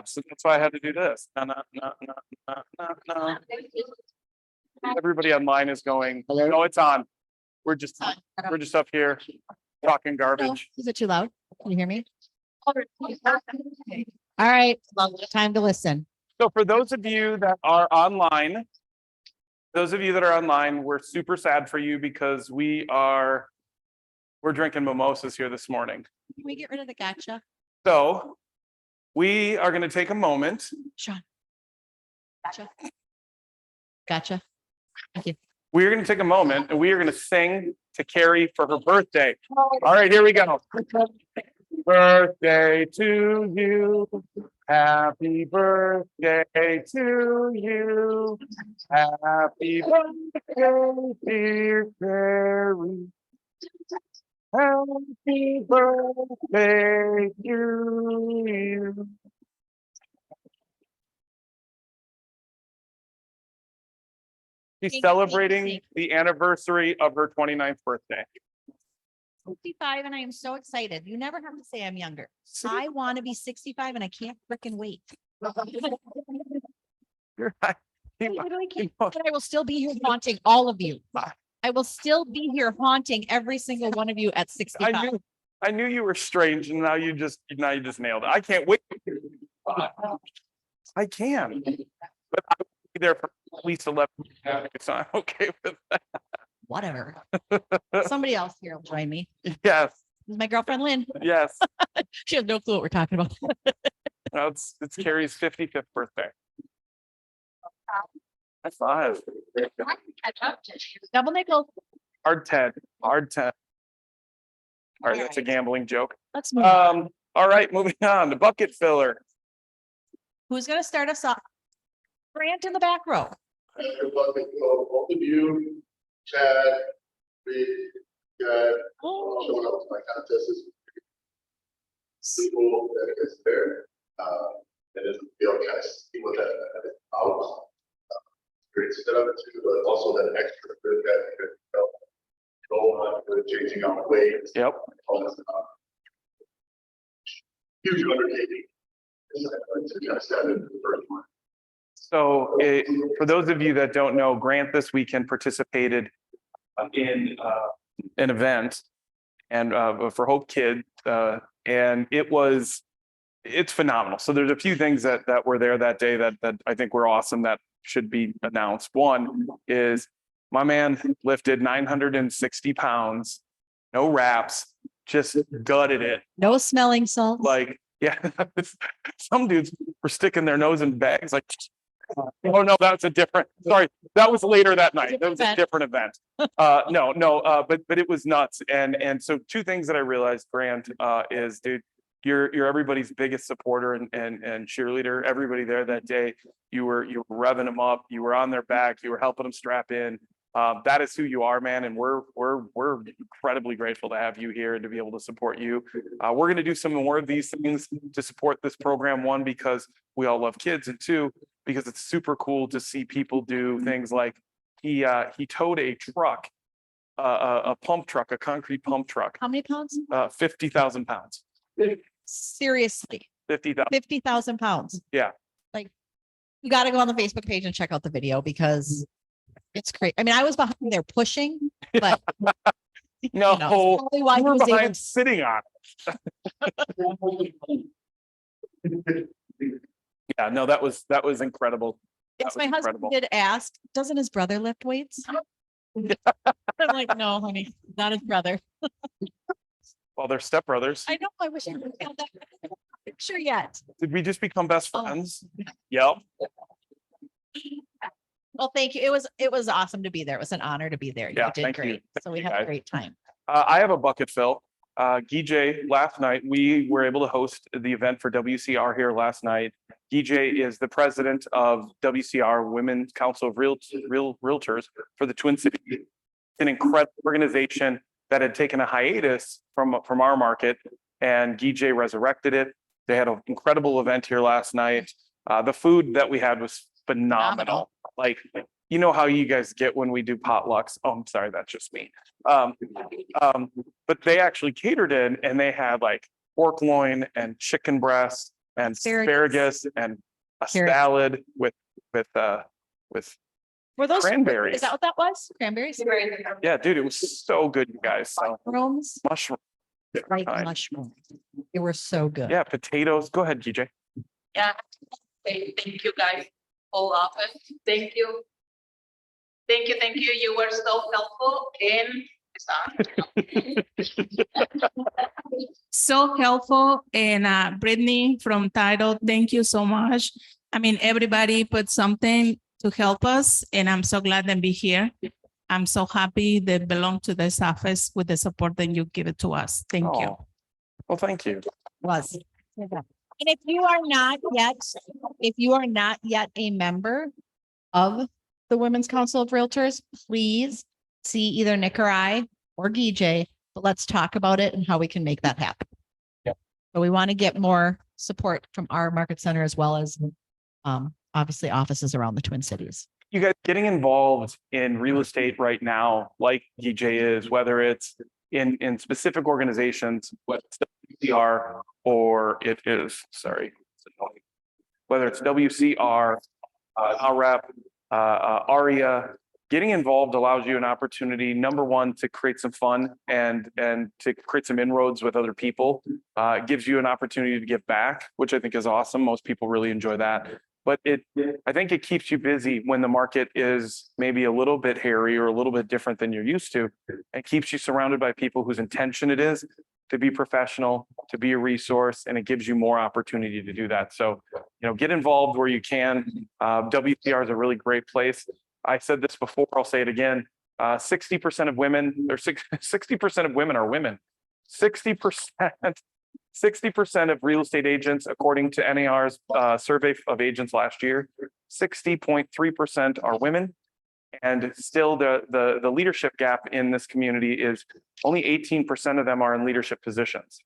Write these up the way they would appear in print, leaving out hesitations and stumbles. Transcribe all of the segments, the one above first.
So that's why I had to do this. No, no, no, no, no, no, no. Everybody online is going, no, it's on. We're just up here talking No, garbage. is it too loud? Can you hear me? All right, time to listen. So for those of you that are online, we're super sad for you because we're drinking mimosas here this morning. Can we get rid of the gotcha? So we are going to take a moment. Sean. Gotcha. Gotcha. Thank you. We're going to take a moment and we are going to sing to Carrie for her birthday. All right, here we go. Birthday to you. Happy birthday to you. Happy birthday, dear Carrie. Happy birthday to you. She's celebrating the anniversary of her 29th birthday. 65 and I am so excited. You never have to say I'm younger. I want to be 65 and I can't freaking wait. You're right. I literally can't, but I will still be here haunting all of you. I will still be here haunting every single one of you at 65. I knew you were strange, and now you just nailed it. I can't wait. I can, but I'll be there for at least 11 minutes, so I'm okay with that. Whatever. Somebody else here will join me. Yes, This is my girlfriend Lynn. yes. She has no clue what we're talking about. No, it's Carrie's 55th birthday. High five. Double nickel. Hard 10. Hard 10. All right, that's a gambling joke. Let's move on. All right, moving on. The bucket filler. Who's going to start us off? Grant in the back row. Both of you, Chad, Reed, Oh, showing up to my contest is people that is there. And it's feel kind of people that out. Great set up too, but also that extra good that go on with changing out weight. Yep. All this, huge undertaking. To kind of step into the first one. So for those of you that don't know, Grant this weekend participated in an event and for Hope Kid, and it's phenomenal. So there's a few things that were there that day that I think were awesome that should be announced. One is my man lifted 960 pounds, no wraps, just gutted it. no smelling salts. Like, yeah, some dudes were sticking their nose in bags like, oh no, that's a different, sorry, that was later that night. That was a different event. But it was nuts. And so two things that I realized, Grant, is, dude, you're everybody's biggest supporter and cheerleader. Everybody there that day, you were revving them up, you were on their back, you were helping them strap in. That is who you are, man, and we're incredibly grateful to have you here and to be able to support you. We're going to do some more of these things to support this program. One, because we all love kids, and two, because it's super cool to see people do things like he towed a truck, a pump truck, a concrete pump truck, How many pounds? 50,000 pounds. Seriously, 50,000. 50,000 pounds. Yeah. Like, you got to go on the Facebook page and check out the video because it's great. I mean, I was behind there pushing, but No, you know, probably why you he were was able behind sitting on it. Yeah, no, that was incredible. Yes, That my was husband incredible. did ask, doesn't his brother lift weights? I'm like, no, honey, not his brother. Well, they're stepbrothers. I know, I wish I would have that picture yet. Did we just become best Oh. friends? Yep. Well, thank you. It was awesome to be there. It was an honor to be there. You Yeah, did thank you. great. So we you, had a guys. great time. I have a bucket fill. Gijay, last night, we were able to host the event for WCR here last night. Gijay is the president of WCR, Women's Council of Realtors for the Twin Cities. It's an incredible organization that had taken a hiatus from our market, and Gijay resurrected it. They had an incredible event here last night. The food that we had was phenomenal. Like, you know how you guys get when we do potlucks. Oh, I'm sorry, that's just me. But they actually catered in, and they had like pork loin and chicken breast and Asparagus. asparagus and a Carrot. salad with Were those? cranberries. Is that what that was? Cranberries? Yeah, dude, it was so good, you guys. So Mushrooms? mushroom. Right, kind. mushrooms. They were so good. Yeah, potatoes. Go ahead, DJ. Yeah, thank you guys, all often, thank you. Thank you, you were so helpful so helpful, and Brittany from Title, thank you so much. I mean, everybody put something to help us, and I'm so glad to be here. I'm so happy that belong to this office with the support that you give it to us. Thank you. Oh, well, thank you. Was. And if you are not yet a member of the Women's Council of Realtors, please see either Nick or I or GJ, but let's talk about it and how we can make that happen. Yeah. But we want to get more support from our market center as well as obviously offices around the Twin Cities. You guys getting involved in real estate right now, like DJ is, whether it's in specific organizations, whether it's WCR or it is, sorry, whether it's WCR, REP, ARIA, getting involved allows you an opportunity, number one, to create some fun and to create some inroads with other people. It gives you an opportunity to give back, which I think is awesome. Most people really enjoy that. But I think it keeps you busy when the market is maybe a little bit hairy or a little bit different than you're used to. It keeps you surrounded by people whose intention it is to be professional, to be a resource, and it gives you more opportunity to do that. So, get involved where you can. WCR is a really great place. I said this before, I'll say it again. 60% of women, or 60% of women are women. 60% of real estate agents, according to NAR's survey of agents last year, 60.3% are women. And still the leadership gap in this community is only 18% of them are in leadership positions.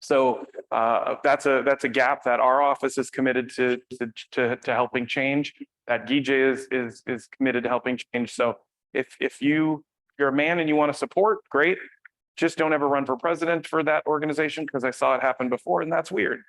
So that's a gap that our office is committed to helping change, that GJ is committed to helping change. So if you're a man and you want to support, great. Just don't ever run for president for that organization, because I saw it happen before, and that's weird.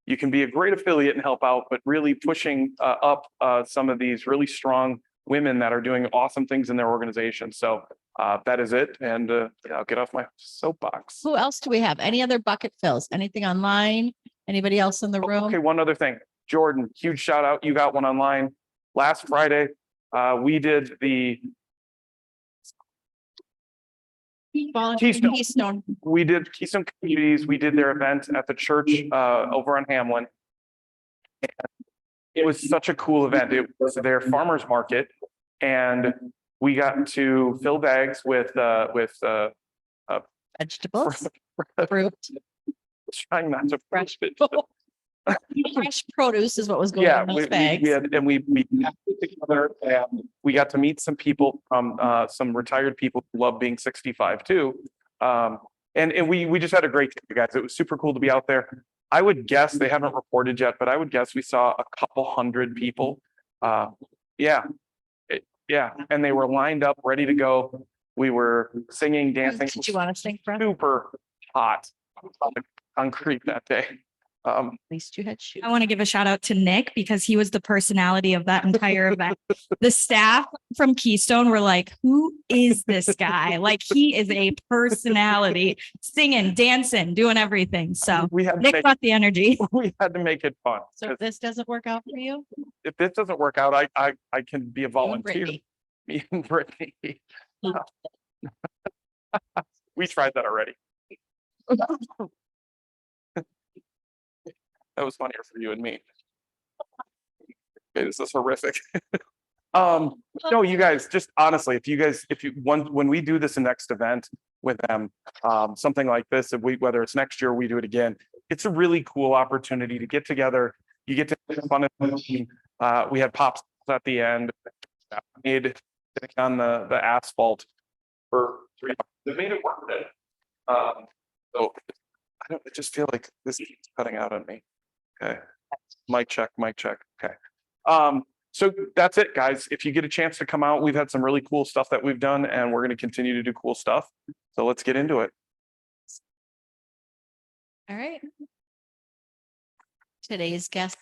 You can be a great affiliate and help out, but really pushing up some of these really strong women that are doing awesome things in their organization. So that is it. And I'll get off my soapbox. Who else do we have? Any other bucket fills? Anything online? Anybody else in the room? Okay, one other thing. Jordan, huge shout out. You got one online. Last Friday, we did the Keystone. We did Keystone Communities. We did their event at the church over on Hamlin. And it was such a cool event. It was their farmers market, and we got to fill bags with Vegetables, fruit, trying not to fresh fresh produce is what was going yeah, in those bags. we got together and we got to meet some people from some retired people who love being 65 too. And we just had a great day, guys. It was super cool to be out there. I would guess, they haven't reported yet, but I would guess we saw a couple hundred people. Yeah, and they were lined up, ready to go. We were singing, dancing. Did you want to sing for us? Super hot on the concrete that day. At least you had shoes. I want to give a shout out to Nick because he was the personality of that entire event. The staff from Keystone were like, who is this guy? Like, he is a personality, singing, dancing, doing everything. So we had to Nick make, brought the energy. we had to make it fun. So if this doesn't work out for you, If this doesn't work out, I can be a you and volunteer. Brittany. Me and Brittany. We tried that already. That was funnier for you and me. Okay, this is horrific. No, you guys, just honestly, when we do this next event with them, something like this, whether it's next year or we do it again, it's a really cool opportunity to get together. You get to have fun as a team. We had pops at the end, made sitting on the asphalt for 3 hours. It made it worth it. So I just feel like this is cutting out on me. Okay. Mic check. Okay. So that's it, guys. If you get a chance to come out, we've had some really cool stuff that we've done, and we're going to continue to do cool stuff. So let's get into it. All right. today's guest,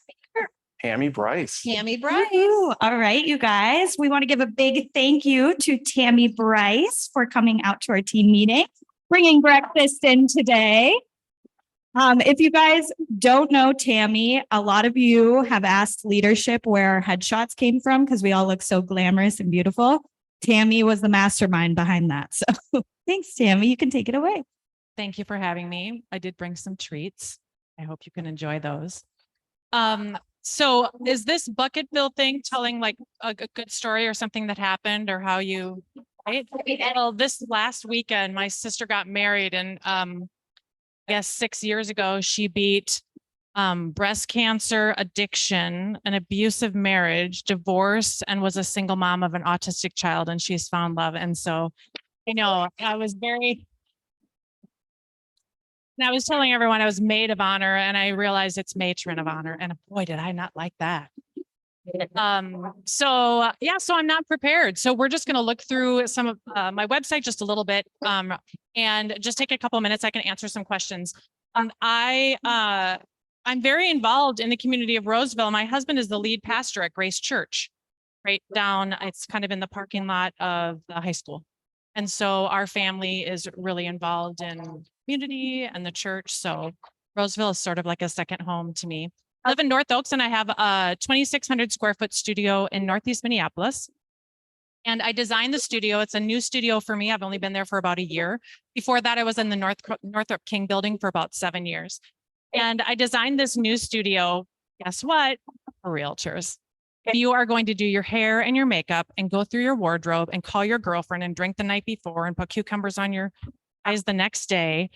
Tammy Bryce. Tammy Bryce. Woo! All right, you guys, we want to give a big thank you to Tammy Bryce for coming out to our team meeting, bringing breakfast in today. If you guys don't know Tammy, a lot of you have asked leadership where our headshots came from because we all look so glamorous and beautiful. Tammy was the mastermind behind that. So thanks, Tammy. You can take it away. Thank you for having me. I did bring some treats. I hope you can enjoy those. So is this Bucketville thing telling like a good story or something that happened or how you, right? Well, this last weekend, my sister got married and, I guess 6 years ago, she beat, breast cancer, addiction, an abusive marriage, divorce, and was a single mom of an autistic child, and she's found love. And so, you know, I was telling everyone I was maid of honor, and I realized it's matron of honor. And boy, did I not like that. So I'm not prepared. So we're just going to look through some of my website just a little bit, and just take a couple of minutes. I can answer some questions. I'm very involved in the community of Roseville. My husband is the lead pastor at Grace Church, right down. It's kind of in the parking lot of the high school. And so our family is really involved in community and the church. So Roseville is sort of like a second home to me. I live in North Oaks and I have a 2,600 square foot studio in Northeast Minneapolis. And I designed the studio. It's a new studio for me. I've only been there for about a year. Before that, I was in the Northrop King building for about 7 years. And I designed this new studio, guess what? For realtors. If you are going to do your hair and your makeup and go through your wardrobe and call your girlfriend and drink the night before and put cucumbers on your eyes the next day,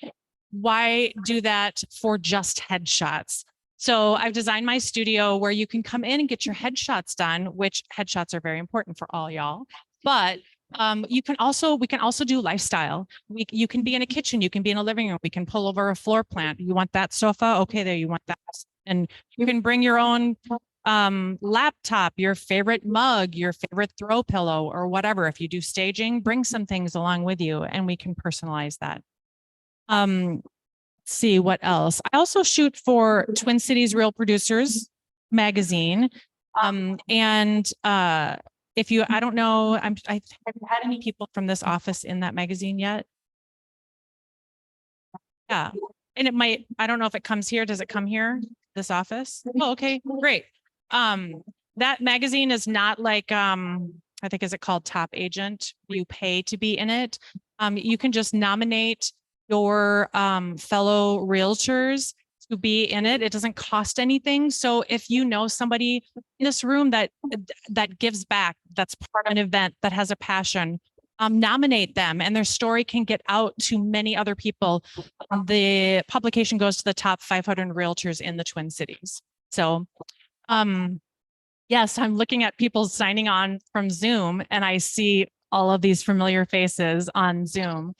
why do that for just headshots? So I've designed my studio where you can come in and get your headshots done, which headshots are very important for all y'all. But we can also do lifestyle. You can be in a kitchen, you can be in a living room, we can pull over a floor plan. You want that sofa? Okay, there you want that. And you can bring your own laptop, your favorite mug, your favorite throw pillow, or whatever. If you do staging, bring some things along with you and we can personalize that. See what else. I also shoot for Twin Cities Real Producers magazine. If you, I don't know, have you had any people from this office in that magazine yet? Yeah. And it might, I don't know if it comes here. Does it come here? This office? Oh, okay, great. That magazine is not like, I think, is it called Top Agent? You pay to be in it. You can just nominate your fellow realtors to be in it. It doesn't cost anything. So if you know somebody in this room that gives back, that's part of an event, that has a passion, nominate them and their story can get out to many other people. The publication goes to the top 500 realtors in the Twin Cities. So yes, I'm looking at people signing on from Zoom and I see all of these familiar faces on Zoom.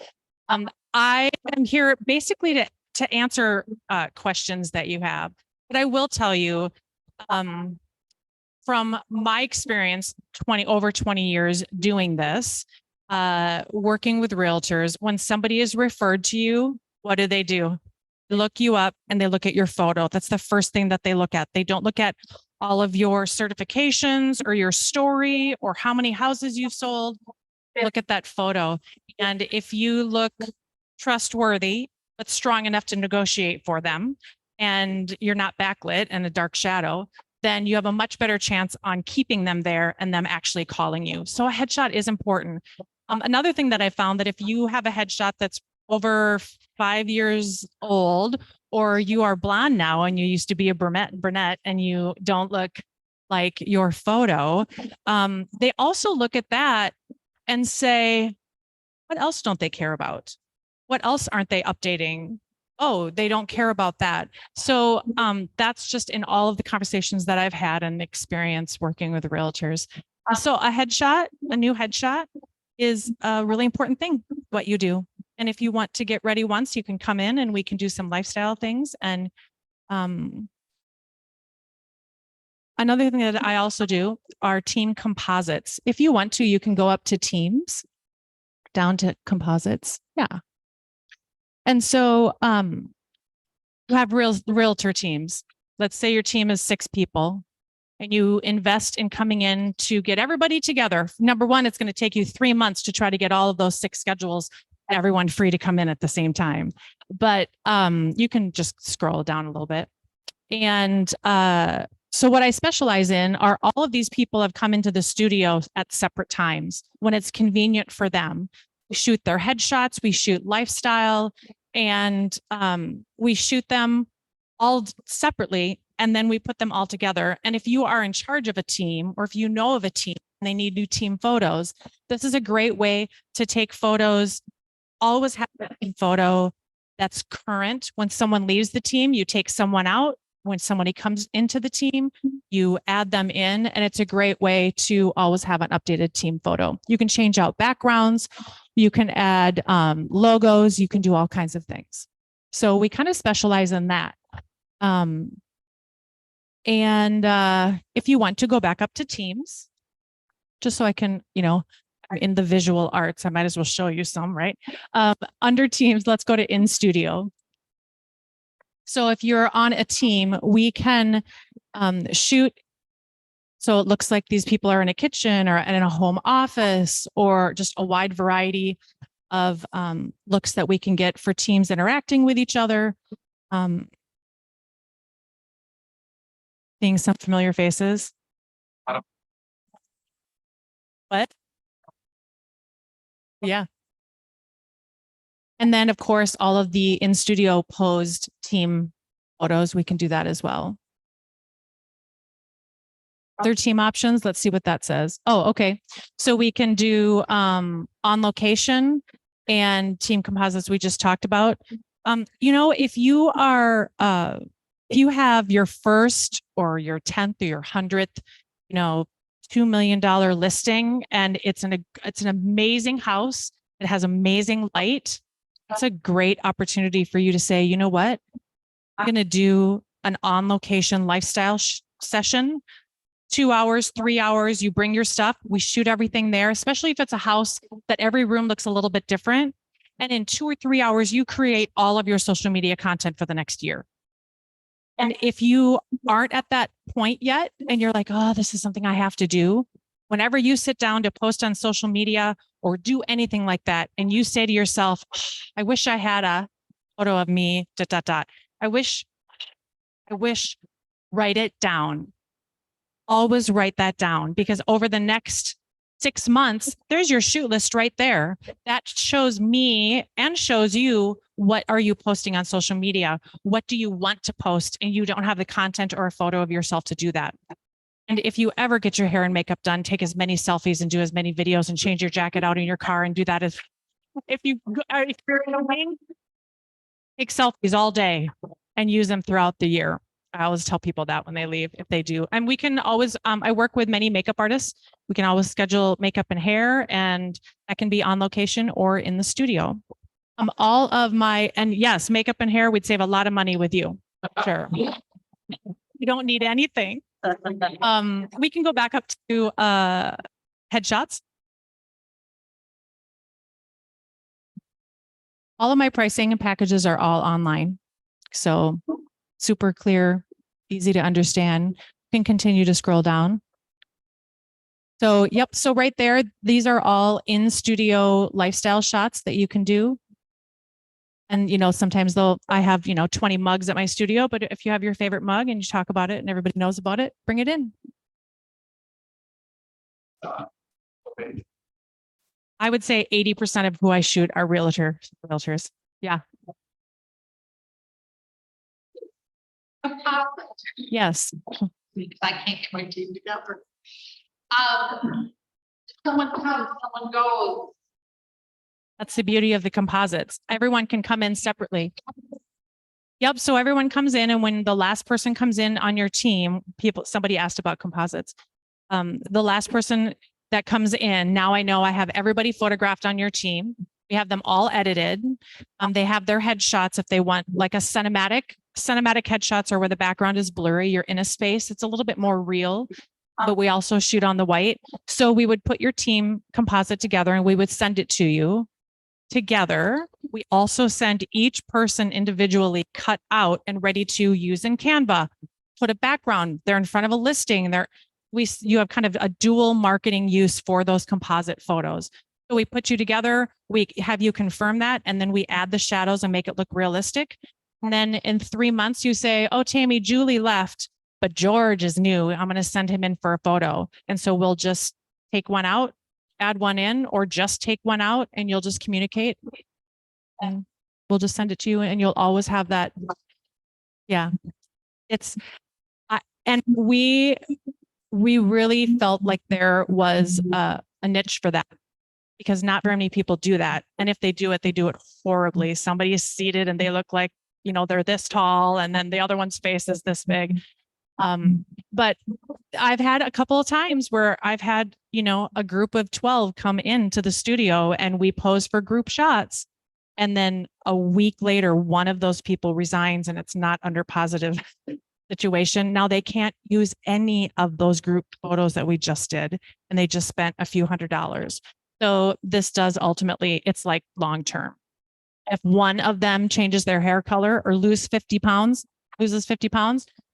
I am here basically to answer questions that you have, but I will tell you from my experience, over 20 years doing this, working with realtors, when somebody is referred to you, what do? They look you up and they look at your photo. That's the first thing that they look at. They don't look at all of your certifications or your story or how many houses you've sold. Look at that photo. And if you look trustworthy, but strong enough to negotiate for them, and you're not backlit and a dark shadow, then you have a much better chance on keeping them there and them actually calling you. So a headshot is important. Another thing that I found, that if you have a headshot that's over 5 years old, or you are blonde now and you used to be a brunette and you don't look like your photo, they also look at that and say, what else don't they care about? What else aren't they updating? Oh, they don't care about that. So that's just in all of the conversations that I've had and experience working with realtors. So a headshot, a new headshot is a really important thing, what you do. And if you want to get ready once, you can come in and we can do some lifestyle things. And another thing that I also do are team composites. If you want to, you can go up to teams, down to composites. Yeah. And so you have realtor teams. let's say your team is 6 people and you invest in coming in to get everybody together. Number one, it's going to take you 3 months to try to get all of those 6 schedules, everyone free to come in at the same time. But you can just scroll down a little bit. And so what I specialize in are all of these people have come into the studio at separate times when it's convenient for them. We shoot their headshots, we shoot lifestyle, and we shoot them all separately, and then we put them all together. And if you are in charge of a team, or if you know of a team and they need new team photos, this is a great way to take photos. Always have a photo that's current. When someone leaves the team, you take someone out. When somebody comes into the team, you add them in, and it's a great way to always have an updated team photo. You can change out backgrounds, you can add logos, you can do all kinds of things. So we kind of specialize in that. If you want to go back up to Teams, just so I can, I'm in the visual arts, I might as well show you some, right? Under Teams, let's go to In Studio. So if you're on a team, we can shoot. So it looks like these people are in a kitchen or in a home office, or just a wide variety of looks that we can get for teams interacting with each other. Seeing some familiar faces. What? Yeah. And then, of course, all of the in-studio posed team photos, we can do that as well. Other team options, let's see what that says. Oh, okay. So we can do on location and team composites we just talked about. If you are, if you have your first or your 10th or your 100th, $2 million listing, and it's an amazing house, it has amazing light. It's a great opportunity for you to say, you know what, I'm going to do an on-location lifestyle session, 2 hours, 3 hours. You bring your stuff. We shoot everything there, especially if it's a house that every room looks a little bit different. And in 2 or 3 hours, you create all of your social media content for the next year. And if you aren't at that point yet, and you're like, oh, this is something I have to do, whenever you sit down to post on social media or do anything like that, and you say to yourself, I wish I had a photo of me, ... I wish, write it down. Always write that down, because over the next 6 months, there's your shoot list right there. That shows me and shows you, what are you posting on social media? What do you want to post? And you don't have the content or a photo of yourself to do that. And if you ever get your hair and makeup done, take as many selfies and do as many videos and change your jacket out in your car and do that. If you're in a wing, take selfies all day and use them throughout the year. I always tell people that when they leave, if they do. And we can always, I work with many makeup artists. We can always schedule makeup and hair, and that can be on location or in the studio. And yes, makeup and hair, we'd save a lot of money with you. Sure. You don't need anything. We can go back up to headshots. All of my pricing and packages are all online. So super clear, easy to understand. You can continue to scroll down. So, yep. So right there, these are all in studio lifestyle shots that you can do. And, sometimes I have, 20 mugs at my studio, but if you have your favorite mug and you talk about it and everybody knows about it, bring it in. I would say 80% of who I shoot are realtors. Yeah. Yes. I can't get my team together. Someone comes, someone goes. That's the beauty of the composites. Everyone can come in separately. Yep. So everyone comes in, and when the last person comes in on your team, somebody asked about composites. The last person that comes in, now I know I have everybody photographed on your team. We have them all edited. They have their headshots if they want, like a cinematic headshots, or where the background is blurry, you're in a space. It's a little bit more real, but we also shoot on the white. So we would put your team composite together and we would send it to you together. We also send each person individually cut out and ready to use in Canva. put a background. They're in front of a listing. You have kind of a dual marketing use for those composite photos. So we put you together, we have you confirm that, and then we add the shadows and make it look realistic. And then in 3 months, you say, oh, Tammy, Julie left, but George is new. I'm going to send him in for a photo. And so we'll just take one out, add one in, or just take one out, and you'll just communicate. And we'll just send it to you, and you'll always have that. Yeah. And we really felt like there was a niche for that, because not very many people do that. And if they do it horribly. Somebody is seated and they look like, they're this tall, and then the other one's face is this big. But I've had a couple of times where I've had, a group of 12 come into the studio and we pose for group shots. And then a week later, one of those people resigns and it's not under positive situation. Now they can't use any of those group photos that we just did, and they just spent a few $100s. So this does ultimately, it's like long-term. If one of them changes their hair color or loses 50 pounds,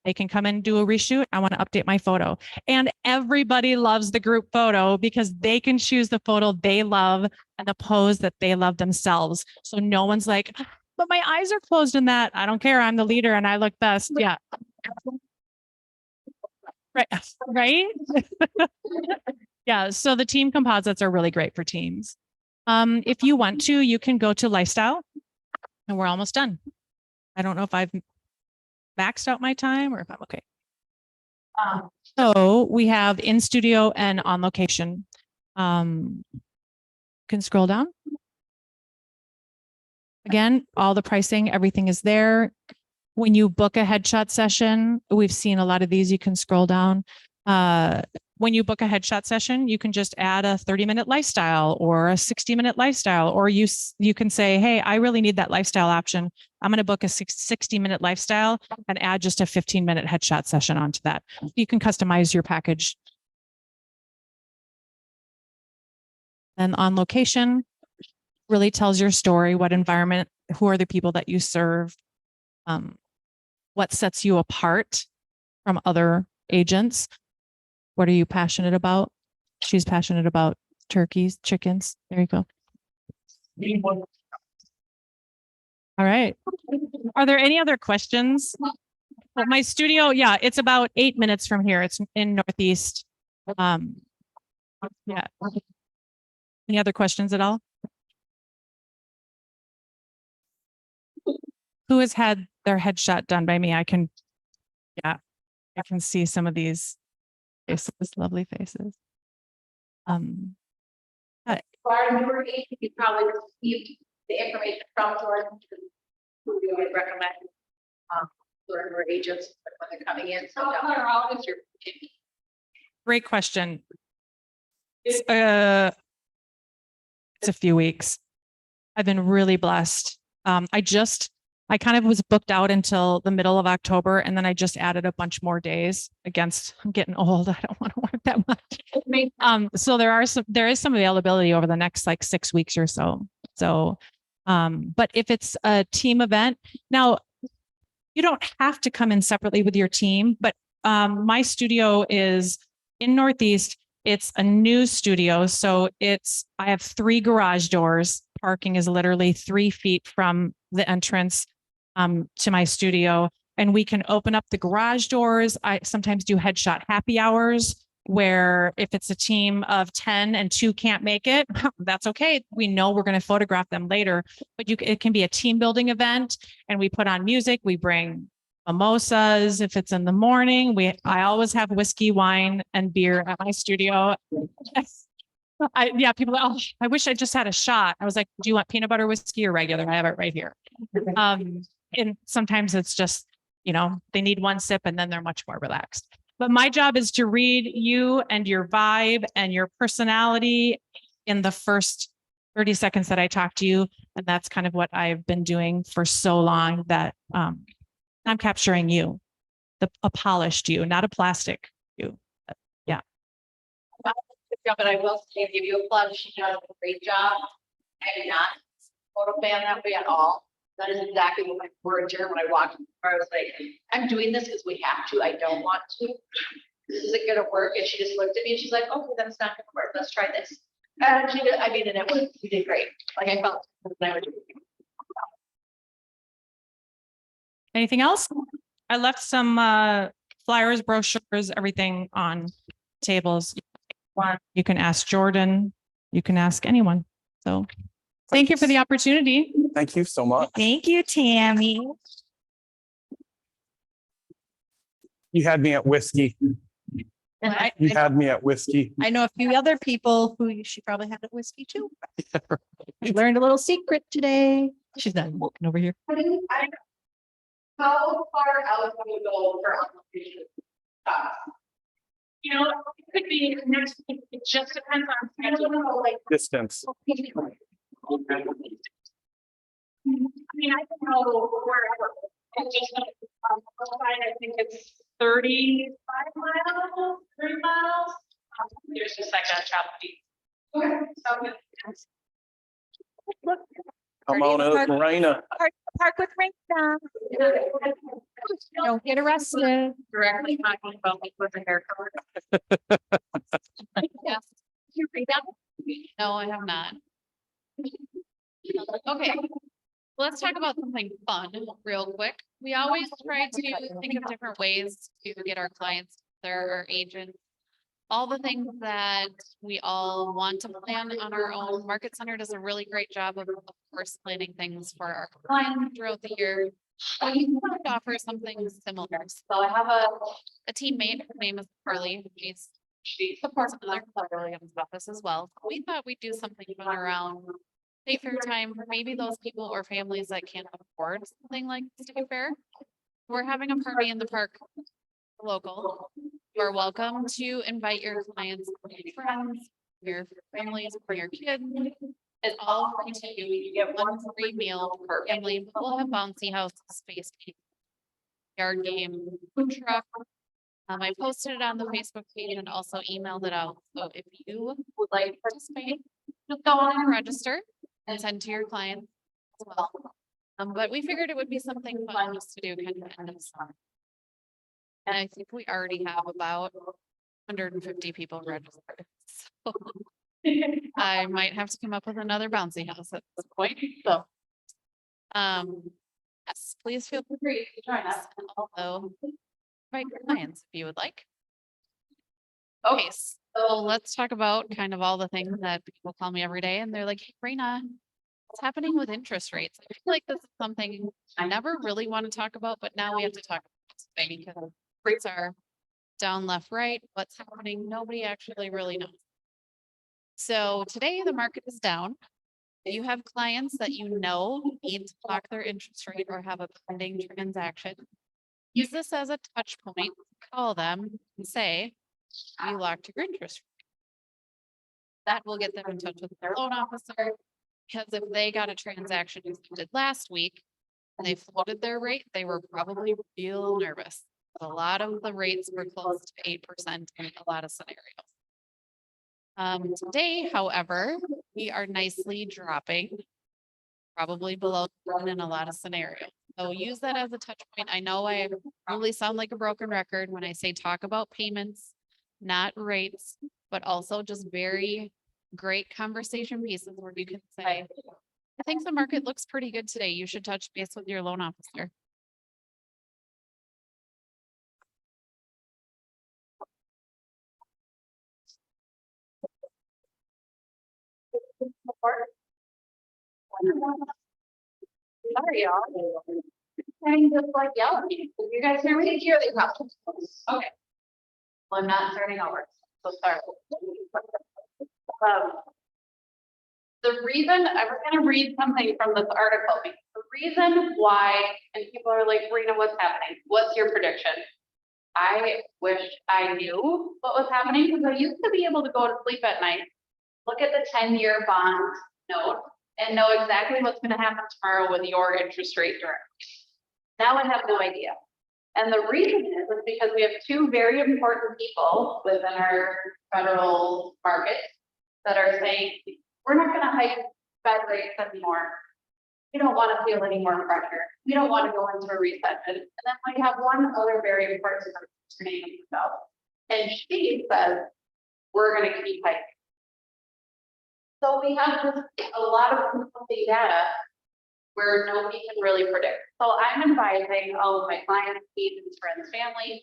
they can come in and do a reshoot. I want to update my photo. And everybody loves the group photo because they can choose the photo they love and the pose that they love themselves. So no one's like, but my eyes are closed in that. I don't care. I'm the leader and I look best. Yeah. Right. Yeah. So the team composites are really great for teams. If you want to, you can go to lifestyle, and we're almost done. I don't know if I've maxed out my time or if I'm okay. So we have in studio and on location. Can scroll down. Again, all the pricing, everything is there. When you book a headshot session, we've seen a lot of these. You can scroll down. When you book a headshot session, you can just add a 30-minute lifestyle or a 60-minute lifestyle, or you can say, hey, I really need that lifestyle option. I'm going to book a 60-minute lifestyle and add just a 15-minute headshot session onto that. You can customize your package. Then on location really tells your story, what environment, who are the people that you serve, what sets you apart from other agents. What are you passionate about? She's passionate about turkeys, chickens. There you go. All right. Are there any other questions? Well, my studio, yeah, it's about 8 minutes from here. It's in Northeast. Yeah. Any other questions at all? Who has had their headshot done by me? I can see some of these faces, lovely faces. Your agent, you probably received the information from George, who we would recommend. For agents when they're coming in. So how is your? Great question. It's a few weeks. I've been really blessed. I kind of was booked out until the middle of October, and then I just added a bunch more days. I'm getting old. I don't want to work that much. So there is some availability over the next like 6 weeks or so. So, but if it's a team event, now you don't have to come in separately with your team, but my studio is in Northeast. It's a new studio. So I have 3 garage doors. Parking is literally 3 feet from the entrance to my studio, and we can open up the garage doors. I sometimes do headshot happy hours where if it's a team of 10 and 2 can't make it, that's okay. We know we're going to photograph them later, but it can be a team building event, and we put on music. We bring mimosas. If it's in the morning, I always have whiskey, wine, and beer at my studio. People, oh, I wish I just had a shot. I was like, do you want peanut butter whiskey or regular? I have it right here. And sometimes it's just, they need one sip and then they're much more relaxed. But my job is to read you and your vibe and your personality in the first 30 seconds that I talk to you. And that's kind of what I've been doing for so long, that I'm capturing you, a polished you, not a plastic you. Yeah. But I will say, give you a plug. She does a great job. I am not a photo fan that way at all. That is exactly what my words are when I walked in. I was like, I'm doing this because we have to. I don't want to. This isn't gonna work. And she just looked at me and she's like, okay, then it's not gonna work. Let's try this. And she did, I mean, and it was, we did great. Like I felt. when I was- Anything else? I left some flyers, brochures, everything on tables. You can ask Jordan, you can ask anyone. So thank you for the opportunity. Thank you so much. Thank you, Tammy. You had me at whiskey. And You had me at whiskey. I know a few other people who she probably had at whiskey too. I learned a little secret today. She's not looking over here. How far out can you go for application? You know, it could be next week. It just depends on I don't know, like. Distance. I mean, I can go wherever. It's just, I think it's 35 miles, 30 miles. There's just like a chop deep. Okay, so good. Come on up, Marina. Park with Rachel. Don't get arrested. Directly talking about me with the hair color. Yes. You read that? No, I have not. Okay. Let's talk about something fun real quick. We always try to think of different ways to get our clients, their agents, all the things that we all want to plan on our own. Market Center does a really great job of course, planning things for our clients throughout the year. We wanted to offer something similar. So I have a teammate, her name is Carly. She supports another Keller Williams office as well. We thought we'd do something fun around state fair time for maybe those people or families that can't afford something like state fair. We're having a party in the park local. You're welcome to invite your clients, your friends, your families, or your kids. It's all free to you. You get one free meal per family. We'll have bouncy house, space, yard game, food truck. I posted it on the Facebook page and also emailed it out. So if you would like to participate, just go on and register and send to your clients as well. But we figured it would be something fun just to do kind of end of summer. And I think we already have about 150 people registered. So I might have to come up with another bouncy house at this point, so. Yes, please feel free to join us and also invite your clients if you would like. Okay, so let's talk about kind of all the things that people call me every day and they're like, hey, Raina, what's happening with interest rates? I feel like this is something I never really want to talk about, but now we have to talk about it because rates are down, left, right. What's happening? Nobody actually really knows. So today the market is down. You have clients that you know need to lock their interest rate or have a pending transaction. Use this as a touch point, call them and say, you locked your interest rate. That will get them in touch with their loan officer. Because if they got a transaction extended last week and they floated their rate, they were probably real nervous. A lot of the rates were close to 8% in a lot of scenarios. Today, however, we are nicely dropping, probably below 1 in a lot of scenarios. So use that as a touch point. I know I probably sound like a broken record when I say talk about payments, not rates, but also just very great conversation pieces where you can say, I think the market looks pretty good today. You should touch base with your loan officer. Sorry, y'all. I'm just like yelling at you. Can you guys hear me? Here they come. Okay. Well, I'm not starting over. So sorry. The reason I was gonna read something from this article, because the reason why, and people are like, Rena, what's happening? What's your prediction? I wish I knew what was happening because I used to be able to go to sleep at night, look at the 10-year bond note and know exactly what's going to happen tomorrow with your interest rate directly. Now I have no idea. And the reason is because we have two very important people within our federal market that are saying, we're not going to hike Fed rates anymore. We don't want to feel any more pressure. We don't want to go into a recession. And then we have one other very important person, her name is Michelle. And she says, we're going to keep hiking. So we have just a lot of conflicting data where nobody can really predict. So I'm advising all of my clients, agents, friends, family,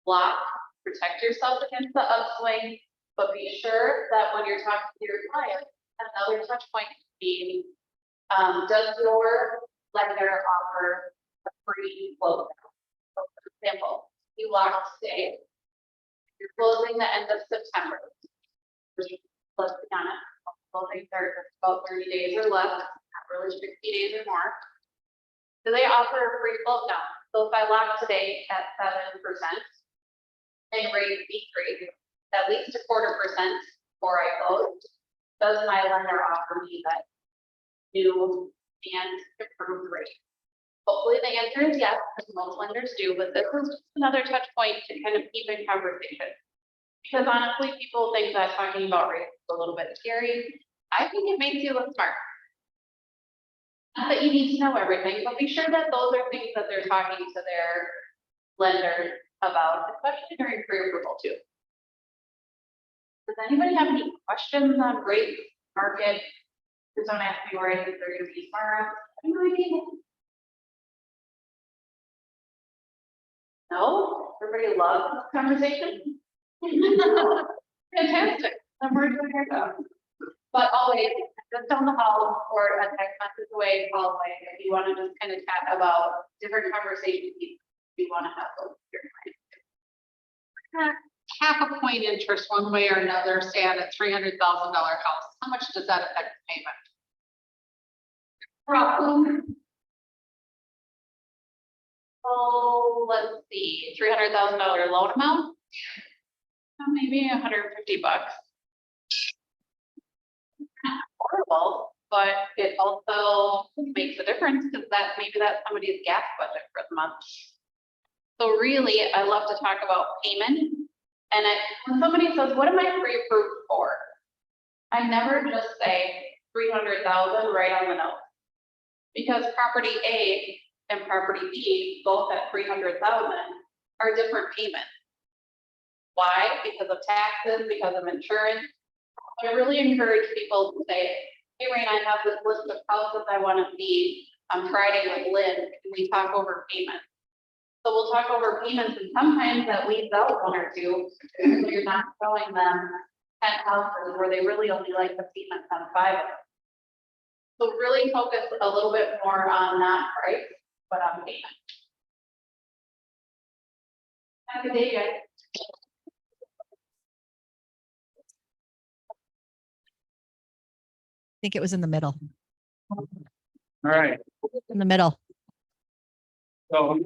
block, protect yourself against the upswing, but be sure that when you're talking to your client, another touch point could be, does your lender offer a free close down? So for example, you lock today, you're closing the end of September, which, let's be honest, closing are about 30 days or less, not really 60 days or more. Do they offer a free float down? So if I lock today at 7% and rate decrease at least a 0.25% before I close, does my lender offer me that new and improved rate? Hopefully the answer is yes, because most lenders do, but this is just another touch point to kind of keep in conversation. Because honestly, people think that talking about rates is a little bit scary. I think it makes you look smart. Not that you need to know everything, but be sure that those are things that they're talking to their lender about, especially during pre-approval too. Does anybody have any questions on rates, market? Just don't ask me where I think they're gonna be tomorrow. I have no idea. No, everybody loves this conversation. Fantastic. I'm ready to hear that. But always, just down the hall or a text message away, call away, if you want to just kind of chat about different conversations you want to have with your client. Half a point interest one way or another, say on a $300,000 house, how much does that affect the payment? Problem. Oh, let's see, $300,000 loan amount? Maybe $150. Horrible, but it also makes a difference because maybe that's somebody's gas budget for the month. So really, I love to talk about payment. And when somebody says, what am I pre-approved for? I never just say 300,000 right on the note. Because property A and property B, both at 300,000, are different payments. Why? Because of taxes, because of insurance. I really encourage people to say, hey, Rain, I have this list of houses I want to see on Friday with Lynn. Can we talk over payments? So we'll talk over payments, and sometimes that leaves out one or two. So you're not showing them 10 houses where they really only like the payments on 5 of them. So really focus a little bit more on not price, but on payment. Have a good day, guys. I think it was in the middle, All right, in the middle. so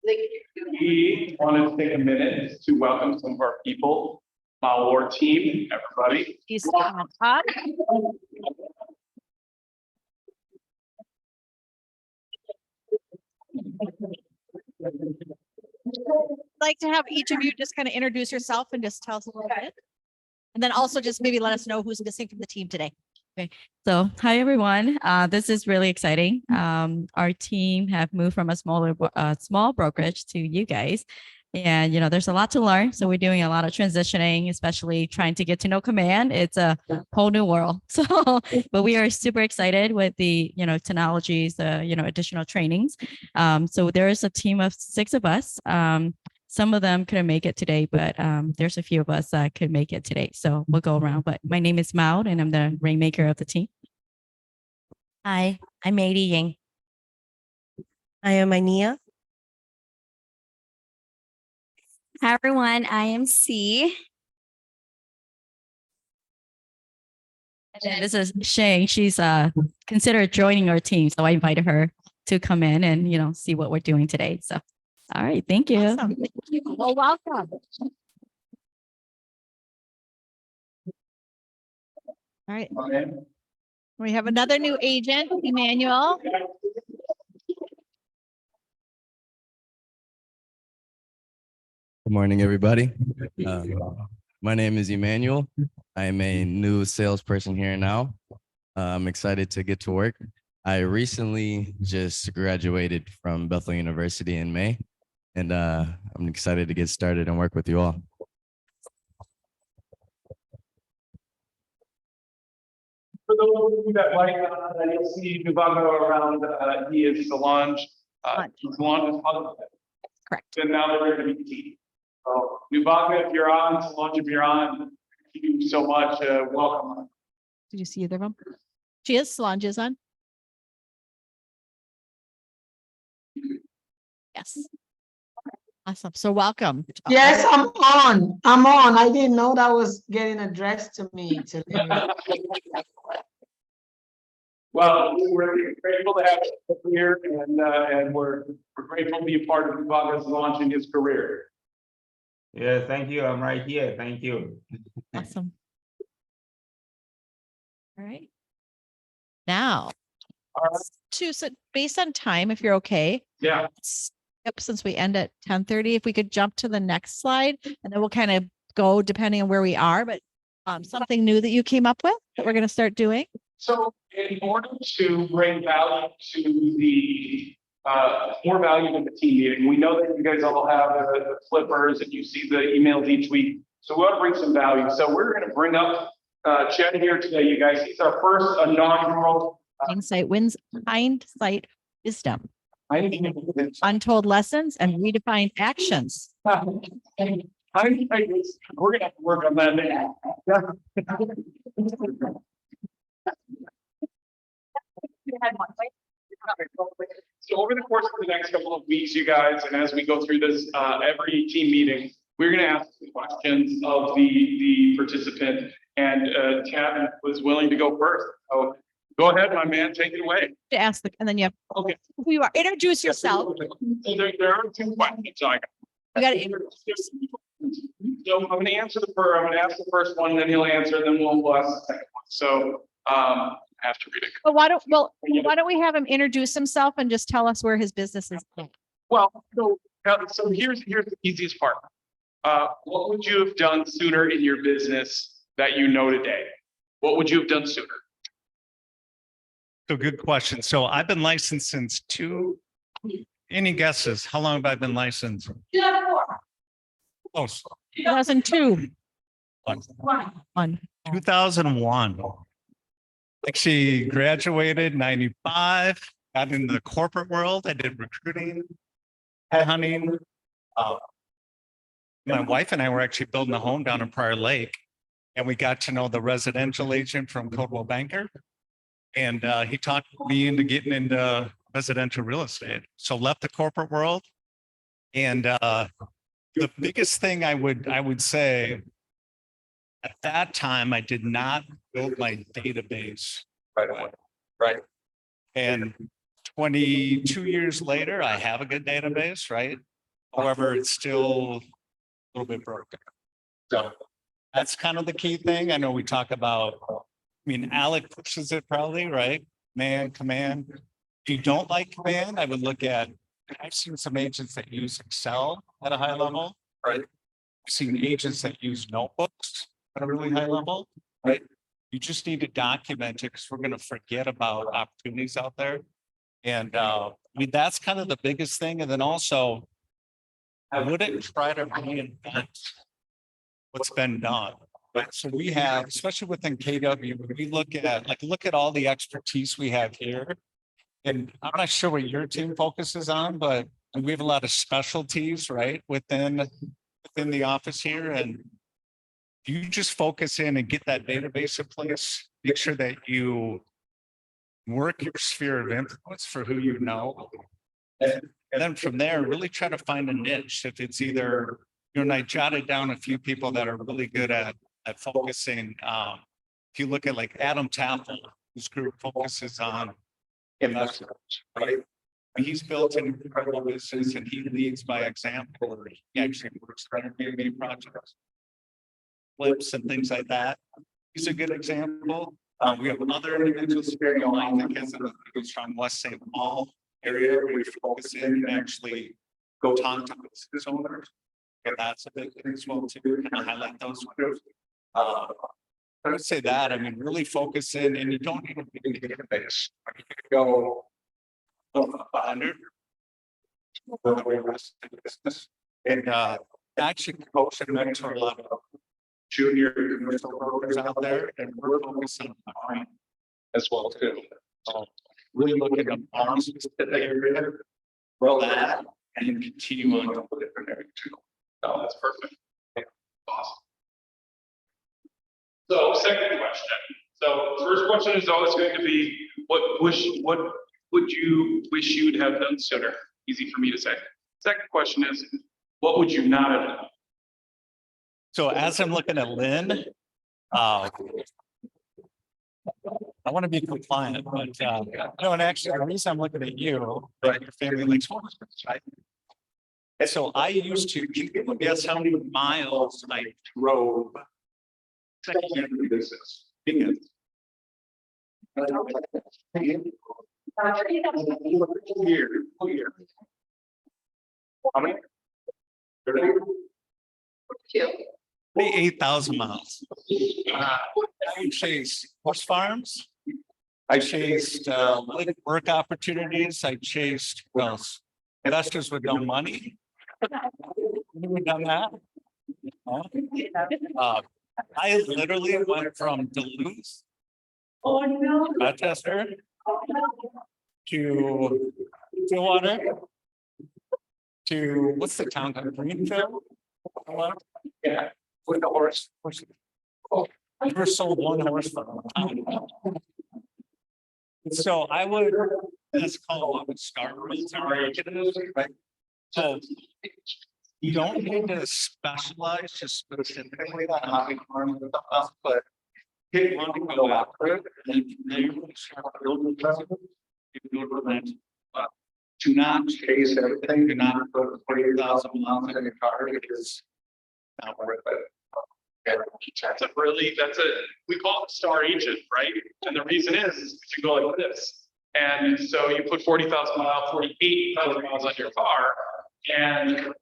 we wanted to take a minute to welcome some of our people, our team, everybody. He's on top. Like to have each of you just kind of introduce yourself and just tell us a little bit. And then also just maybe let us know who's missing from the team today. So, hi everyone. This is really exciting. Our team have moved from a small brokerage to you guys, and there's a lot to learn. So we're doing a lot of transitioning, especially trying to get to know Command. It's a whole new world. So, but we are super excited with the technologies, the additional trainings. So there is a team of 6 of us. Some of them couldn't make it today, but there's a few of us that could make it today. So we'll go around. But my name is Maud, and I'm the rainmaker of the team. Hi, I'm Mady Ying. I am Ania. Hi everyone, I am C. And this is Shay. She's considered joining our team, so I invited her to come in and see what we're doing today. So, all right, thank you. Awesome. Thank you. Well, welcome. All right, Okay. we have another new agent, Emmanuel. Good morning, everybody. My name is Emmanuel. I am a new salesperson here now. I'm excited to get to work. I recently just graduated from Bethel University in May, and I'm excited to get started and work with you all. For those of you that like, you'll see Nubago around, he is Solange. Solange is husband. Correct. And now they're going to be team. So Nubago, if you're on, Solange, if you're on, thank you so much. Welcome. Did you see either of them? She is, Solange is on. Yes. Awesome. So welcome. Yes, I'm on. I'm on. I didn't know that was getting addressed to me today. Well, we're grateful to have you here, and we're grateful to be a part of Nubago's launching his career. Yeah, thank you. I'm right here. Thank you. Awesome. All right. Now, so based on time, if you're okay. Yeah. Yep, since we end at 10:30, if we could jump to the next slide, and then we'll kind of go depending on where we are, but something new that you came up with that we're going to start doing. So in order to bring value to the more value to the team meeting, we know that you guys all have the flippers and you see the emails each week. So we want to bring some value. So we're going to bring up Chad here today, you guys. He's our first inaugural Hindsight wins, hindsight wisdom. Untold lessons and redefined actions. We're gonna have to work on that now. So over the course of the next couple of weeks, you guys, and as we go through this, every team meeting, we're gonna ask questions of the participant, and Chad was willing to go first. So go ahead, my man, take it away. To ask the, and then you have, Okay. who you are, introduce yourself. So there are two questions I got. You got to introduce So I'm gonna answer I'm gonna ask the first one, then he'll answer, then we'll ask the second one. So I have to read it. But why don't we have him introduce himself and just tell us where his business is? Well, so here's the easiest part. What would you have done sooner in your business that you know today? What would you have done sooner? So good question. So I've been licensed since any guesses? How long have I been licensed? Close. 2002. One. 2001. Actually graduated 95, got into the corporate world. I did recruiting, headhunting. My wife and I were actually building a home down in Prior Lake, and we got to know the residential agent from Coldwell Banker. And he talked me into getting into residential real estate. So left the corporate world. And the biggest thing I would say at that time, I did not build my database right away. Right. And 22 years later, I have a good database, right? However, it's still a little bit broken. So that's kind of the key thing. I know we talk about, Alec pushes it probably, right? Command. If you don't like command, I would look at, I've seen some agents that use Excel at a high level, right? I've seen agents that use notebooks at a really high level, right? You just need to document it because we're going to forget about opportunities out there. And that's kind of the biggest thing. And then also, I wouldn't try to reinvent what's been done. Right. So we have, especially within KW, when we look at all the expertise we have here. And I'm not sure what your team focuses on, but we have a lot of specialties, right, within the office here. And you just focus in and get that database in place, make sure that you work your sphere of influence for who you know. And then from there, really try to find a niche. If it's either, and I jotted down a few people that are really good at focusing. If you look at like Adam Taffel, whose group focuses on investors, right? He's built an incredible business and he leads by example. He actually works for Airbnb projects, flips and things like that. He's a good example. We have other individuals here, I think has a really strong West St. Paul area where you focus in and actually go talk to business owners. And that's a big thing as well too, kind of highlight those groups. I would say that, I mean, really focus in, and you don't need a big database. You could go 100. And actually coach and mentor a lot of junior commercial brokers out there, and we're focused on farming as well too. So really look at the farm specific area, grow that, and then continue on to different areas too. Oh, that's perfect. Awesome. So second question. So first question is always going to be, what would you wish you'd have done sooner? Easy for me to say. Second question is, what would you not have done? So as I'm looking at Lynn, I want to be compliant, but no, and actually, the reason I'm looking at you, right, your family likes horses, right? And so I used to, guess how many miles I drove second year of business. Because year. How many? 8,000 miles. I chased horse farms. I chased work opportunities. I chased investors with no money. We've done that. I literally went from Duluth, Rochester, to Stillwater, to what's the town called? Greenfield? Yeah, with the horse. Oh, I never sold one horse for a town. So I would, that's called what would start right? So you don't need to specialize just specifically on how we farm the stuff, but hit one to go after it, and then you can start building presence. You can do it. Do not chase everything. Do not put 40,000 miles in your car because not worth it. We call it star agent, right? And the reason is you go like this. And so you put 40,000 miles, 48,000 miles on your car, and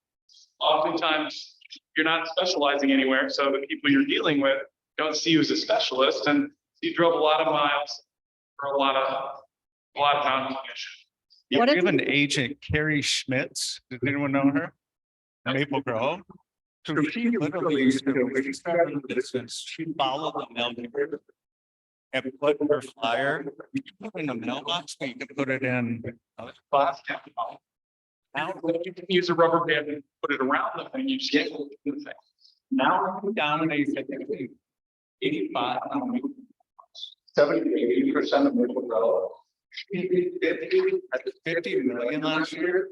oftentimes you're not specializing anywhere. So the people you're dealing with don't see you as a specialist, and you drove a lot of miles for a lot of pound commission. Yeah, What we if- have an agent, Carrie Schmitz. Does anyone know her? Maple Grove. So she literally used to, when she started the business, she followed the mail carrier and put her flyer. You can put it in a mailbox, but you can put it in a plastic. Now you can use a rubber band and put it around the thing. You just can't hold the thing. Now I'm down to 85, 70 to 80% of Maple Grove. She did 50 million last year.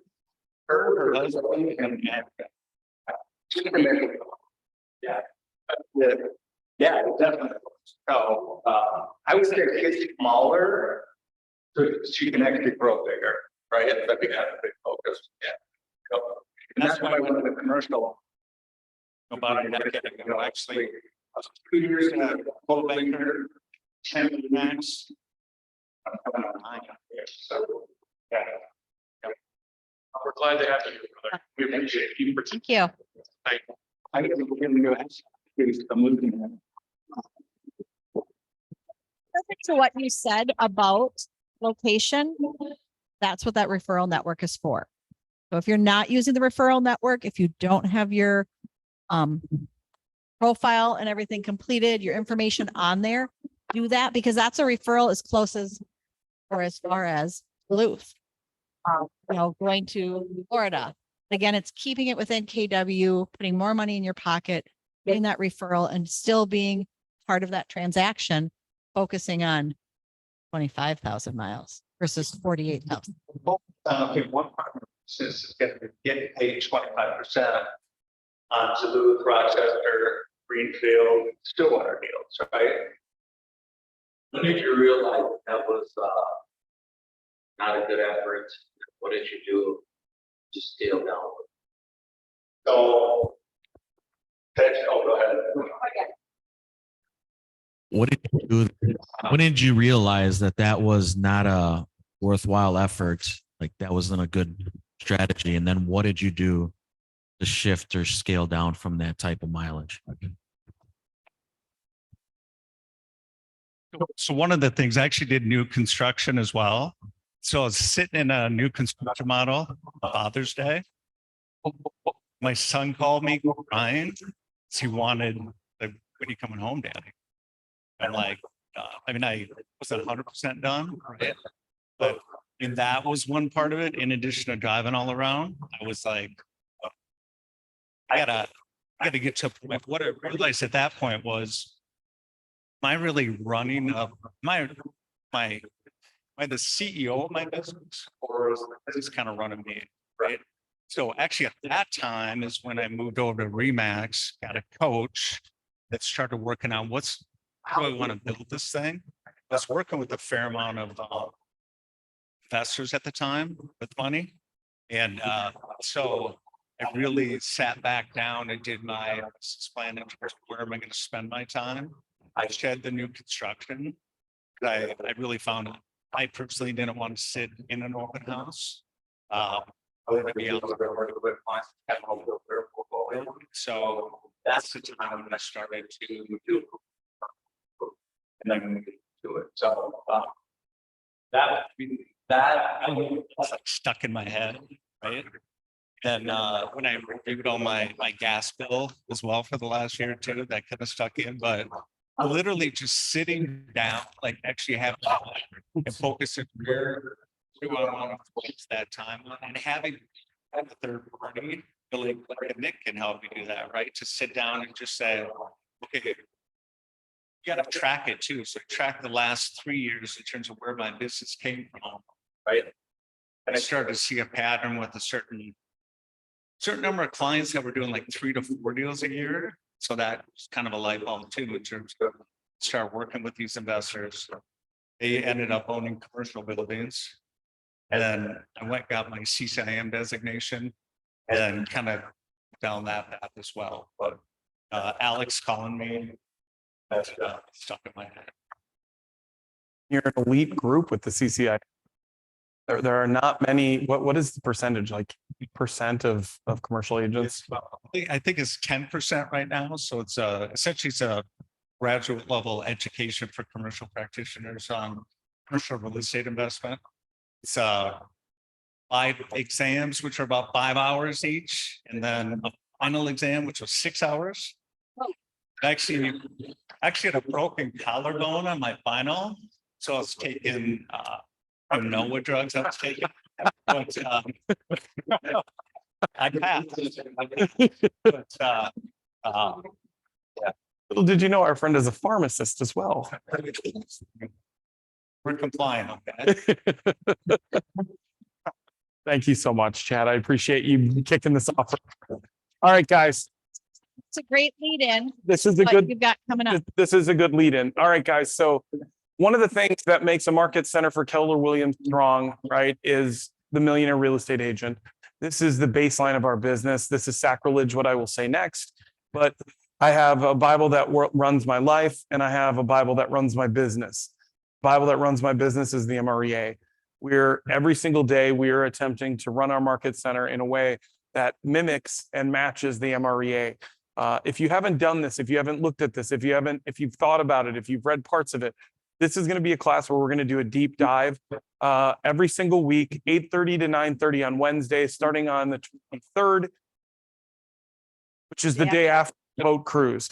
Her husband and yeah. Yeah, definitely. So I would say it's smaller, so she can actually grow bigger, right? But we have a big focus. Yeah. So, and that's why I went to the commercial about a decade ago. Actually, I was 2 years in a full banker, 10 max. I'm coming on 9 here. So yeah. We're glad to have you, brother. We appreciate you. Thank you. I get to go ask. I'm looking at. Perfect to what you said about location. That's what that referral network is for. So if you're not using the referral network, if you don't have your profile and everything completed, your information on there, do that because that's a referral as close as or as far as Duluth. Going to Florida. Again, it's keeping it within KW, putting more money in your pocket, getting that referral and still being part of that transaction, focusing on 25,000 miles versus 48,000. One partner is getting paid 25% on Duluth, Rochester, Greenfield, Stillwater deals, right? When did you realize that was not a good effort? What did you do to scale down? So, go ahead. What did you do? When did you realize that that was not a worthwhile effort? Like that wasn't a good strategy. And then what did you do to shift or scale down from that type of mileage? So one of the things, I actually did new construction as well. So I was sitting in a new construction model, Father's Day. My son called me crying. He wanted, like, when are you coming home, Daddy? I'm like, I mean, I wasn't 100% done, right? But and that was one part of it. In addition to driving all around, I was like, I gotta get to a point. What I realized at that point was, am I really running of my the CEO of my business, or is this kind of running me, right? So actually at that time is when I moved over to Remax, got a coach that started working on how do I want to build this thing. I was working with a fair amount of investors at the time with money. And so I really sat back down and did my business plan in terms of where am I going to spend my time. I shed the new construction. I really found I personally didn't want to sit in an open house. I wanted to be able to work with clients, have a whole portfolio. So that's the time when I started to do it. And then do it. So that was like stuck in my head, right? And when I reviewed all my gas bill as well for the last year or two, that kind of stuck in. But literally just sitting down, like actually having and focusing where do I want to focus that time on, and having a third party, like Nick can help me do that, right? To sit down and just say, okay, you got to track it too. So track the last 3 years in terms of where my business came from, right? And I started to see a pattern with a certain number of clients that were doing like 3 to 4 deals a year. So that was kind of a light bulb too, in terms of start working with these investors. They ended up owning commercial buildings. And then I went, got my CCIM designation and then kind of down that path as well. But Alex calling me, that's stuck in my head. You're an elite group with the CCI. There are not many, what is the percentage, like percent of commercial agents? I think it's 10% right now. So it's essentially it's a graduate level education for commercial practitioners on commercial real estate investment. It's 5 exams, which are about 5 hours each, and then a final exam, which was 6 hours. Actually had a broken collarbone on my final, so I was taking I don't know what drugs I was taking, but I passed. But yeah. Little did you know, our friend is a pharmacist as well. We're compliant, okay? Thank you so much, Chad. I appreciate you kicking this off. All right, guys. It's a great lead in. This is a What good, you've got coming up. this is a good lead in. All right, guys. So one of the things that makes a market center for Keller Williams strong, right, is the millionaire real estate agent. This is the baseline of our business. This is sacrilege, what I will say next. But I have a Bible that runs my life, and I have a Bible that runs my business. Bible that runs my business is the MREA. Every single day, we are attempting to run our market center in a way that mimics and matches the MREA. If you haven't done this, if you haven't looked at this, if you've thought about it, if you've read parts of it, this is going to be a class where we're going to do a deep dive every single week, 8:30 to 9:30 on Wednesday, starting on the 23rd, which is the day after the boat cruise.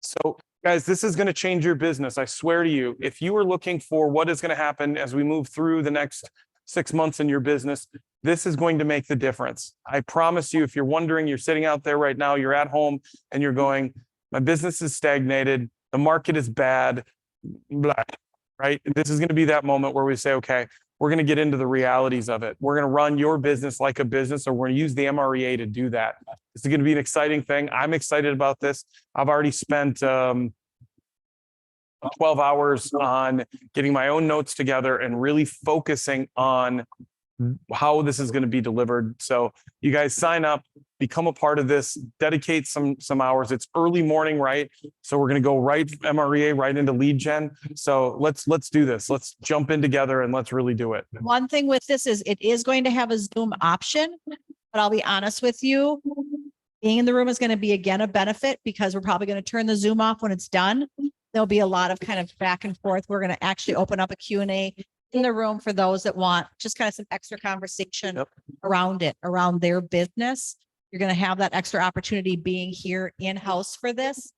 So guys, this is going to change your business. I swear to you, if you are looking for what is going to happen as we move through the next 6 months in your business, this is going to make the difference. I promise you, if you're wondering, you're sitting out there right now, you're at home and you're going, my business is stagnated, the market is bad, blah, right? This is going to be that moment where we say, okay, we're going to get into the realities of it. We're going to run your business like a business, or we're going to use the MREA to do that. This is going to be an exciting thing. I'm excited about this. I've already spent 12 hours on getting my own notes together and really focusing on how this is going to be delivered. So you guys sign up, become a part of this, dedicate some hours. It's early morning, right? So we're going to go right MREA right into lead gen. So let's do this. Let's jump in together and let's really do it. One thing with this is it is going to have a Zoom option, but I'll be honest with you, being in the room is going to be again a benefit because we're probably going to turn the Zoom off when it's done. there'll be a lot of kind of back and forth. We're going to actually open up a Q&A in the room for those that want just kind of some extra conversation Yep. around it, around their business. You're going to have that extra opportunity being here in-house for this.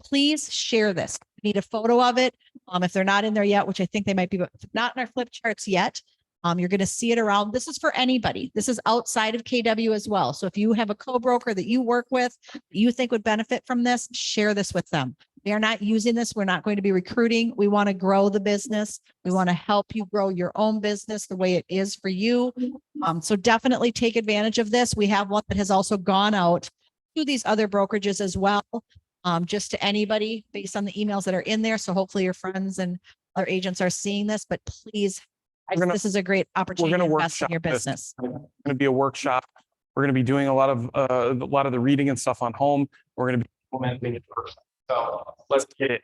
Please share this. Need a photo of it. If they're not in there yet, which I think they might be, but not in our flip charts yet. You're going to see it around. This is for anybody. This is outside of KW as well. So if you have a co-broker that you work with, that you think would benefit from this, share this with them. They are not using this. We're not going to be recruiting. We want to grow the business. We want to help you grow your own business the way it is for you. So definitely take advantage of this. We have one that has also gone out to these other brokerages as well. Just to anybody based on the emails that are in there. So hopefully your friends and other agents are seeing this, but please, this is a great opportunity to invest in your business. It's going to be a workshop. We're going to be doing a lot of the reading and stuff on home. We're going to be implementing it first. So let's get it.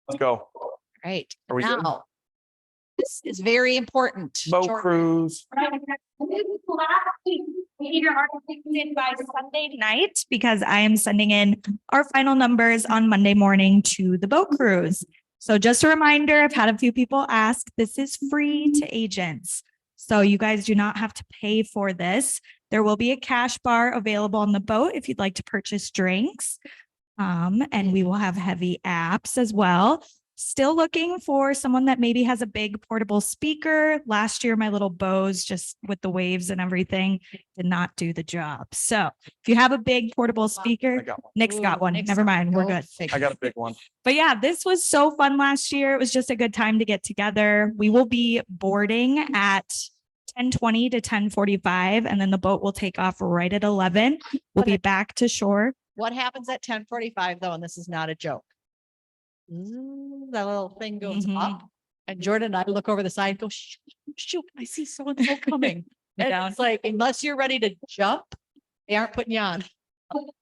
Let's go. Right. Are we good? Now, this is very important. Boat Jordan. cruise. By Sunday night, because I am sending in our final numbers on Monday morning to the boat cruise. So just a reminder, I've had a few people ask, this is free to agents. So you guys do not have to pay for this. There will be a cash bar available on the boat if you'd like to purchase drinks. And we will have heavy apps as well. Still looking for someone that maybe has a big portable speaker. Last year, my little Bose, just with the waves and everything, did not do the job. So if you have a big portable I speaker, got one. Nick's got one. Nick's Never got mind. We're one. good. I got a big one. But yeah, this was so fun last year. It was just a good time to get together. We will be boarding at 10:20 to 10:45, and then the boat will take off right at 11. We'll be back to shore. What happens at 10:45 though? And this is not a joke. That little thing goes Mhm. up and Jordan and I look over the side and go, shoot, shoot, I see so-and-so coming. And it's like, unless you're ready to jump, they aren't putting you on.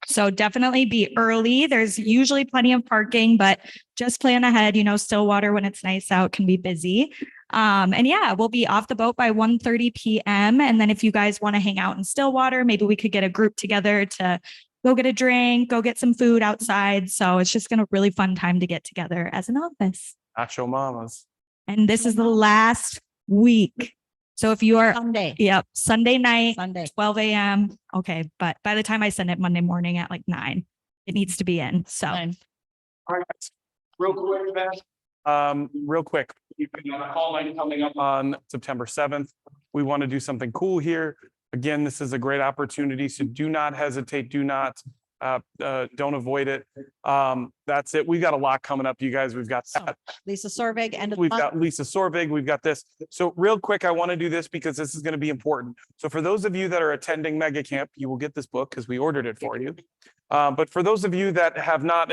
So definitely be early. There's usually plenty of parking, but just plan ahead. You know, Stillwater, when it's nice out, can be busy. And yeah, we'll be off the boat by 1:30 p.m. And then if you guys want to hang out in Stillwater, maybe we could get a group together to go get a drink, go get some food outside. So it's just going to really fun time to get together as an office. Nacho Mamas. And this is the last week. So if you are, Sunday. yep, Sunday night, Sunday. 12 a.m. Okay. But by the time I send it Monday morning at like 9, it needs to be in. So Fine. All right. Real quick, real quick. You've got a call night coming up on September 7th. We want to do something cool here. Again, this is a great opportunity. So do not hesitate. Do not, don't avoid it. That's it. We've got a lot coming up, you guys. We've got that. Lisa Sorvig, end of the We've month. got Lisa Sorvig, we've got this. So real quick, I want to do this because this is going to be important. So for those of you that are attending Mega Camp, you will get this book because we ordered it for you. But for those of you that have not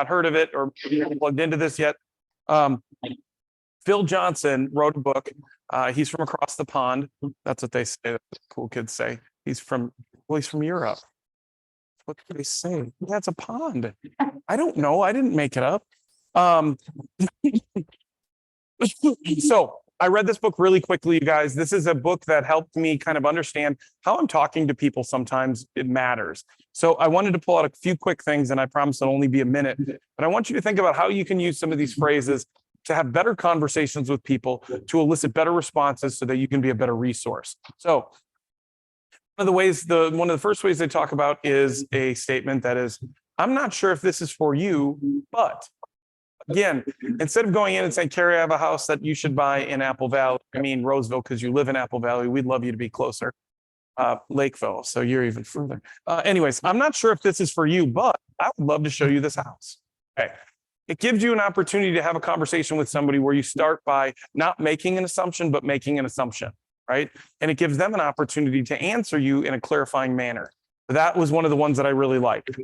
heard of it or haven't plugged into this yet, Phil Johnson wrote a book. He's from across the pond. That's what they say. That's what cool kids say. He's from Europe. What do they say? Yeah, it's a pond. I don't know. I didn't make it up. So I read this book really quickly, you guys. This is a book that helped me kind of understand how I'm talking to people. Sometimes it matters. So I wanted to pull out a few quick things, and I promise it'll only be a minute. But I want you to think about how you can use some of these phrases to have better conversations with people, to elicit better responses so that you can be a better resource. So one of the first ways they talk about is a statement that is, I'm not sure if this is for you, but again, instead of going in and saying, Carrie, I have a house that you should buy in Apple Valley, I mean Roseville, because you live in Apple Valley, we'd love you to be closer. Lakeville, so you're even further. Anyways, I'm not sure if this is for you, but I would love to show you this house. Okay. It gives you an opportunity to have a conversation with somebody where you start by not making an assumption, but making an assumption, right? And it gives them an opportunity to answer you in a clarifying manner. That was one of the ones that I really liked.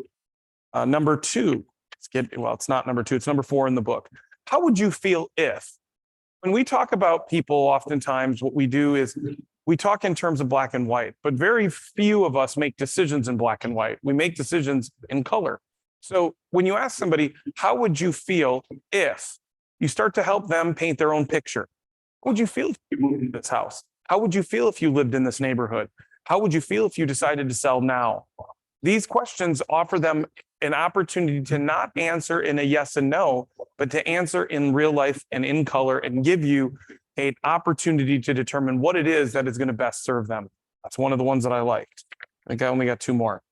Number 2, it's not number 2, it's number 4 in the book. How would you feel if, when we talk about people, oftentimes what we do is we talk in terms of black and white, but very few of us make decisions in black and white. We make decisions in color. So when you ask somebody, how would you feel if you start to help them paint their own picture? How would you feel if you moved into this house? How would you feel if you lived in this neighborhood? How would you feel if you decided to sell now? These questions offer them an opportunity to not answer in a yes and no, but to answer in real life and in color and give you an opportunity to determine what it is that is going to best serve them. That's one of the ones that I liked. I think I only got 2 more.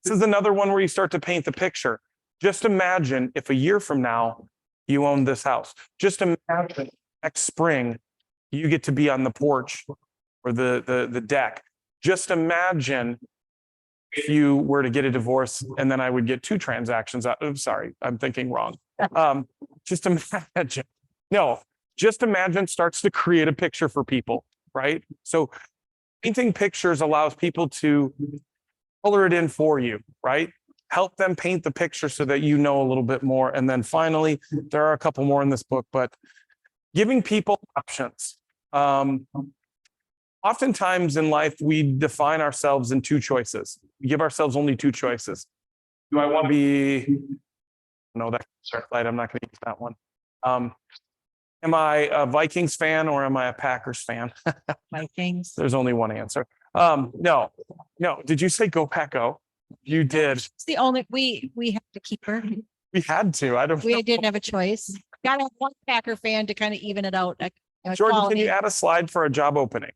This is another one where you start to paint the picture. Just imagine if a year from now you own this house. Just imagine next spring you get to be on the porch or the deck. Just imagine if you were to get a divorce and then I would get 2 transactions out. I'm sorry, I'm thinking wrong. Just imagine. No, just imagine starts to create a picture for people, right? So painting pictures allows people to color it in for you, right? Help them paint the picture so that you know a little bit more. And then finally, there are a couple more in this book, but giving people options. Oftentimes in life, we define ourselves in 2 choices. We give ourselves only 2 choices. Do I want to be, no, that light, I'm not going to use that one. Am I a Vikings fan or am I a Packers fan? Vikings. There's only one answer. No. Did you say go Pack Go? You did. It's the only, we have to keep her. We had to. I don't know. We didn't have a choice. Got to have one Packer fan to kind of even it out. Jordan, can you add a slide for a job opening?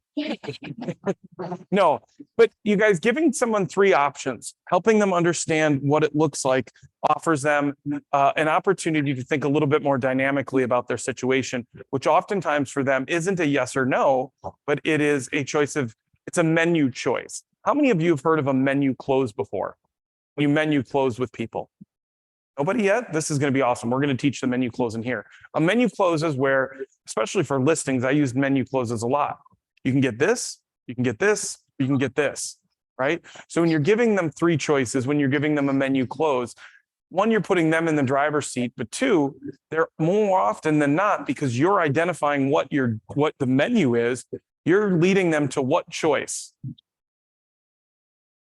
No, but you guys giving someone 3 options, helping them understand what it looks like, offers them an opportunity to think a little bit more dynamically about their situation, which oftentimes for them isn't a yes or no, but it is a choice of, it's a menu choice. How many of you have heard of a menu close before? You menu close with people. Nobody yet? This is going to be awesome. We're going to teach the menu close in here. A menu close is where, especially for listings, I use menu closes a lot. You can get this, you can get this, you can get this, right? So when you're giving them 3 choices, when you're giving them a menu close, 1, you're putting them in the driver's seat, but 2, they're more often than not, because you're identifying what the menu is, you're leading them to what choice?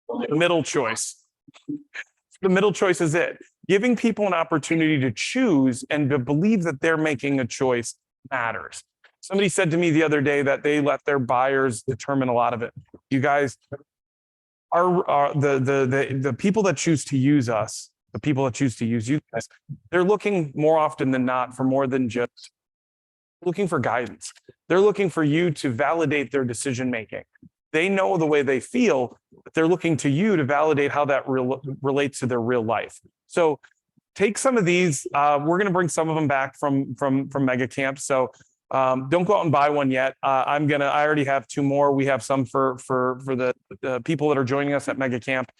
The middle choice. The middle choice is it. Giving people an opportunity to choose and to believe that they're making a choice matters. Somebody said to me the other day that they let their buyers determine a lot of it. You guys are the people that choose to use us, the people that choose to use you guys, they're looking more often than not for more than just looking for guidance. They're looking for you to validate their decision making. They know the way they feel, but they're looking to you to validate how that relates to their real life. So take some of these. We're going to bring some of them back from Mega Camp. So don't go out and buy one yet. I already have 2 more. We have some for the people that are joining us at Mega Camp.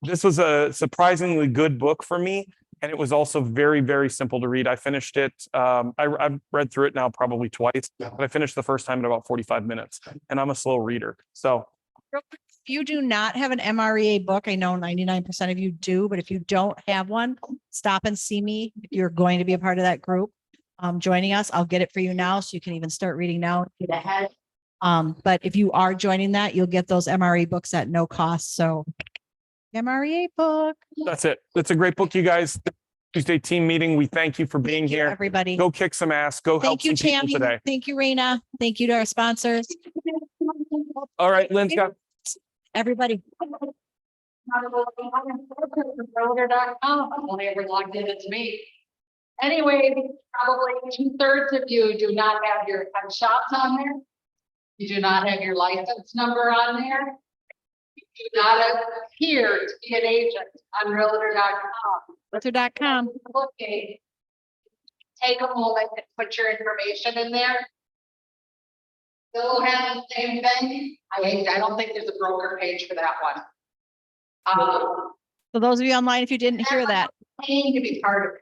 This was a surprisingly good book for me. And it was also very, very simple to read. I finished it. I've read through it now probably twice, but I finished the first time in about 45 minutes. And I'm a slow reader. So If you do not have an MREA book, I know 99% of you do, but if you don't have one, stop and see me. If you're going to be a part of that group, joining us, I'll get it for you now. So you can even start reading now and get ahead. But if you are joining that, you'll get those MRE books at no cost. So MREA book. that's it. That's a great book, you guys. Tuesday team meeting. We thank you for being here. Everybody. Go kick some ass. Go help Thank you, some people Tammy. today. Thank you, Raina. Thank you to our sponsors. All right, Lynn's got. Everybody. Realtor.com. I've only ever logged in, it's me. Anyway, probably 2/3 of you do not have your headshots on there. You do not have your license number on there. You do not appear to be an agent on Realtor.com. Realtor.com. Okay. Take a moment and put your information in there. Still have the same thing. I don't think there's a broker page for that one. So those of you online, if you didn't hear that, Paying to be part of it.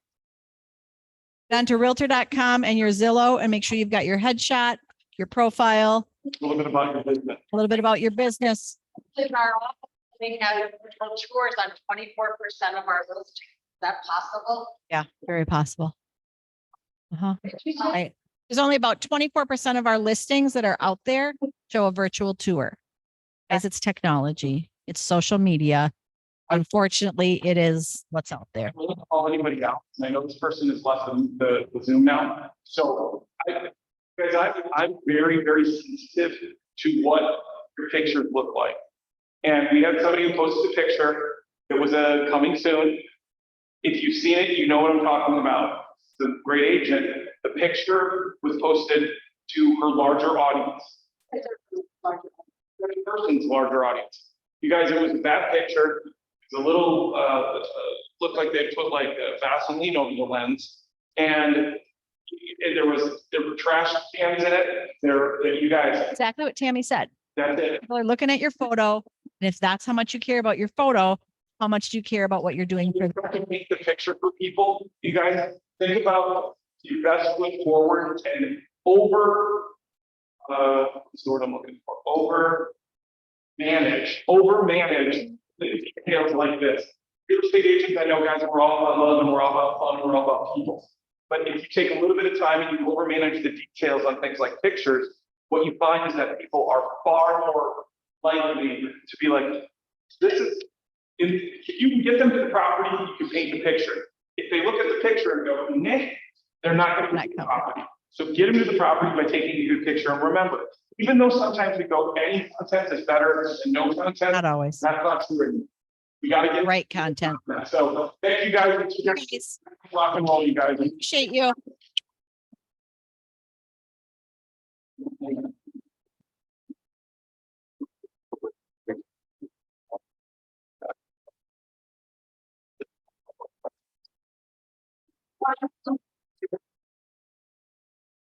down to Realtor.com and your Zillow, and make sure you've got your headshot, your profile, A little bit about your business. a little bit about your business. In our office, we have virtual tours on 24% of our listings. Is that possible? Yeah, very possible. Right. There's only about 24% of our listings that are out there show a virtual tour. As it's technology, it's social media. Unfortunately, it is what's out there. I'm not gonna call anybody out. I know this person has left the Zoom now. So I'm very, very sensitive to what your pictures look like. And we had somebody who posted a picture. It was a coming soon. If you've seen it, you know what I'm talking about. The great agent, the picture was posted to her larger audience. Person's larger audience. You guys, it was that picture. It's a little, looked like they put like Vaseline over the lens. And there were trash cans in it. You guys, Exactly what Tammy said. that's it. People are looking at your photo. And if that's how much you care about your photo, how much do you care about what you're doing for I can make the picture for people. You guys think about your best foot forward and what's the word I'm looking for? Over manage the details like this. Real estate agents, I know, guys, we're all about love and we're all about fun, we're all about people. But if you take a little bit of time and you over manage the details on things like pictures, what you find is that people are far more likely to be like, this is, if you can get them to the property, you can paint the picture. If they look at the picture and go, nah, they're not going to get to the property. So get them to the property by taking a good picture. And remember, even though sometimes we go, any content is better than no content, Not always. that's not true. We got to get Right content. So thank you guys. Rock and roll, you guys. Appreciate you.